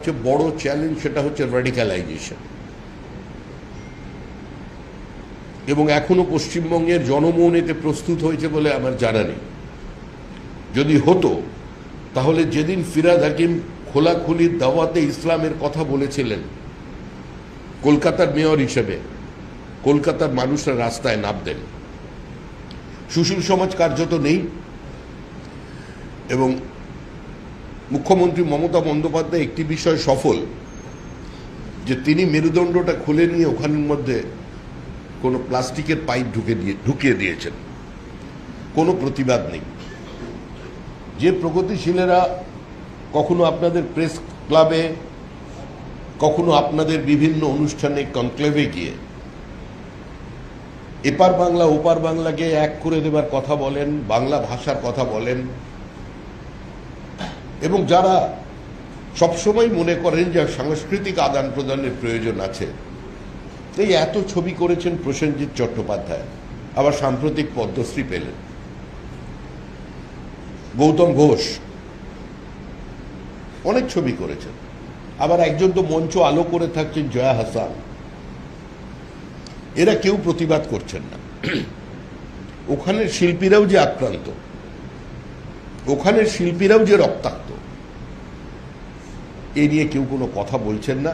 সবচেয়ে বড় চ্যালেঞ্জ সেটা হচ্ছে র্যাডিক্যালাইজেশন, এবং এখনো পশ্চিমবঙ্গের জনমন এতে প্রস্তুত হয়েছে বলে আমার জানা নেই। যদি হতো তাহলে যেদিন ফিরহাদ হাকিম খোলাখুলি দাওয়াতে ইসলামের কথা বলেছিলেন কলকাতার মেয়র হিসেবে, কলকাতার মানুষরা রাস্তায় নামতেন। সুশীল সমাজ কার্যত নেই, এবং মুখ্যমন্ত্রী মমতা বন্দ্যোপাধ্যায় একটি বিষয় সফল, যে তিনি মেরুদণ্ডটা খুলে নিয়ে ওখানের মধ্যে কোনো প্লাস্টিকের পাইপ ঢুকিয়ে দিয়েছেন। কোনো প্রতিবাদ নেই। যে প্রগতিশীলেরা কখনো আপনাদের প্রেস ক্লাবে, কখনো আপনাদের বিভিন্ন অনুষ্ঠানে কনক্লেভে গিয়ে এপার বাংলা ওপার বাংলাকে এক করে দেবার কথা বলেন, বাংলা ভাষার কথা বলেন, এবং যারা সবসময় মনে করেন যে সাংস্কৃতিক আদান প্রদানের প্রয়োজন আছে, এই এত ছবি করেছেন প্রসেনজিৎ চট্টোপাধ্যায়, আবার সাম্প্রতিক পদ্মশ্রী পেলেন। গৌতম ঘোষ অনেক ছবি করেছেন, আবার একজন তো মঞ্চ আলো করে থাকছেন জয়া হাসান। এরা কেউ প্রতিবাদ করছেন না। ওখানের শিল্পীরাও যে আক্রান্ত, ওখানের শিল্পীরাও যে রক্তাক্ত, এ নিয়ে কেউ কোনো কথা বলছেন না।